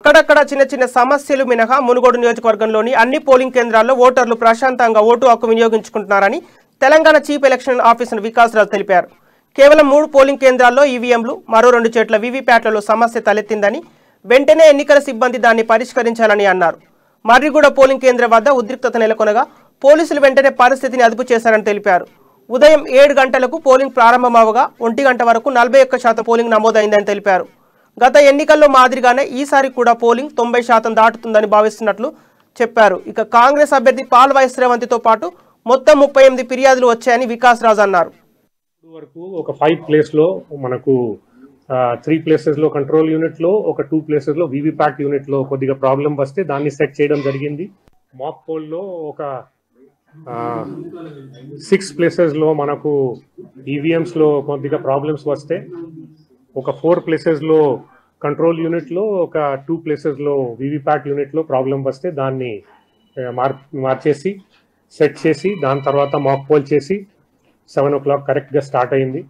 అక్కడక్కడ చిన్న చిన్న సమస్యలు మినహా మునుగోడు నియోజకవర్గంలోని అన్ని పోలింగ్ కేంద్రాల్లో ఓటర్లు ప్రశాంతంగా ఓటు హక్కు వినియోగించుకుంటున్నారని Telangana chief election officer Vikas Rao తెలిపారు. కేవలం 3 పోలింగ్ కేంద్రాల్లో ఈవీఎంలు, మరో 2 చోట్ల వీవీప్యాట్లలో సమస్య తలెత్తిందని, వెంటనే ఎన్నికల సిబ్బంది దాన్ని పరిష్కరించాలని అన్నారు. మర్రిగూడ పోలింగ్ కేంద్రం వద్ద ఉద్రిక్తత నెలకొనగా పోలీసులు వెంటనే పరిస్థితిని అదుపు చేశారని తెలిపారు. ఉదయం 7 గంటలకు పోలింగ్ ప్రారంభమవగా 1 గంట వరకు 41% పోలింగ్ నమోదైందని తెలిపారు. గత ఎన్నికల్లో మాదిరిగానే ఈసారి కూడా పోలింగ్ 90% దాటుతుందని భావిస్తున్నట్లు చెప్పారు. ఇక కాంగ్రెస్ అభ్యర్థి పాల్వాయి శ్రేవంతితో పాటు మొత్తం 38 ఫిర్యాదులు వచ్చాయని వికాస్ రాజ్ అన్నారు. వరకు ఒక 5 ప్లేస్ లో మనకు 3 ప్లేసెస్ లో కంట్రోల్ యూనిట్ లో, ఒక 2 ప్లేసెస్ లో వీవీప్యాట్ యూనిట్ లో కొద్దిగా ప్రాబ్లం వస్తే దాన్ని సెట్ చేయడం జరిగింది. మాక్ పోల్ లో ఒక 6 ప్లేసెస్ లో మనకు ఈవీఎంస్ లో కొద్దిగా ప్రాబ్లమ్స్ వస్తే, ఒక 4 ప్లేసెస్ లో కంట్రోల్ యూనిట్ లో, ఒక 2 ప్లేసెస్ లో వీవీప్యాట్ యూనిట్ లో ప్రాబ్లం వస్తే దాన్ని మార్చేసి సెట్ చేసి దాని తర్వాత మాక్ పోల్ చేసి 7 o'clock కరెక్ట్గా స్టార్ట్ అయింది.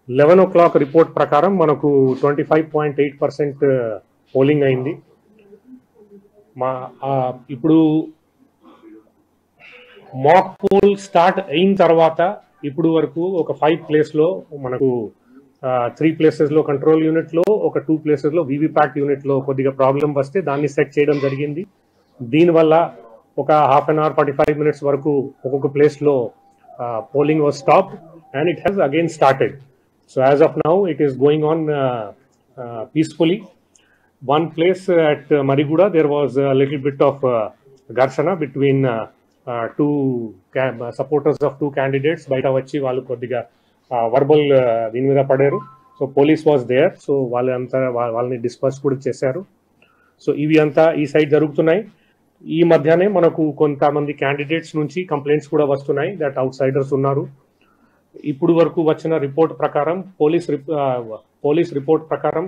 11 o'clock రిపోర్ట్ ప్రకారం మనకు 25.8% పోలింగ్ అయింది. ఇప్పుడు మాక్ పోల్ స్టార్ట్ అయిన తర్వాత ఇప్పుడు వరకు ఒక 5 ప్లేస్లో మనకు 3 ప్లేసెస్లో కంట్రోల్ యూనిట్లో, ఒక 2 ప్లేసెస్లో వీవీప్యాట్ యూనిట్లో కొద్దిగా ప్రాబ్లం వస్తే దాన్ని సెట్ చేయడం జరిగింది. దీనివల్ల ఒక హాఫ్ అన్ అవర్ 45 minutes వరకు ఒక్కొక్క ప్లేస్లో polling was stopped and it has again started. So as of now it is going on peacefully. One place at Marriguda there was a little bit of gharshana between two supporters of 2 candidates. Baita vachi vallu kodiga verbal deen meeda padaru. So police was there, so వాళ్ళని disperse కూడా చేశారు. So ఇవి అంతా ఈ side జరుగుతున్నాయి. ఈ మధ్యనే మనకు కొంతమంది క్యాండిడేట్స్ నుంచి కంప్లైంట్స్ కూడా వస్తున్నాయి దట్ అవుట్ సైడర్స్ ఉన్నారు. ఇప్పుడు వరకు వచ్చిన రిపోర్ట్ ప్రకారం, పోలీస్ రిపోర్ట్ ప్రకారం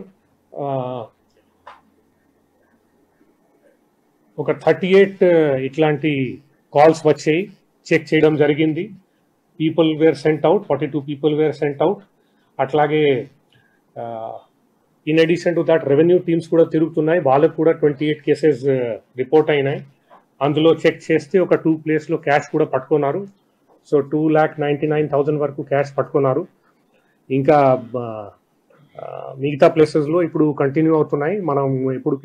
ఒక 38 ఇట్లాంటి కాల్స్ వచ్చాయి, చెక్ చేయడం జరిగింది. People were sent out, 42 people were sent out. అట్లాగే in addition to that revenue teams కూడా తిరుగుతున్నాయి, వాళ్ళకు కూడా 28 కేసెస్ రిపోర్ట్ అయినాయి. అందులో చెక్ చేస్తే ఒక 2 ప్లేస్లో క్యాష్ కూడా పట్టుకున్నారు. సో 2,99,000 వరకు క్యాష్ పట్టుకున్నారు. ఇంకా మిగతా ప్లేసెస్లో ఇప్పుడు కంటిన్యూ అవుతున్నాయి. మనం ఇప్పుడు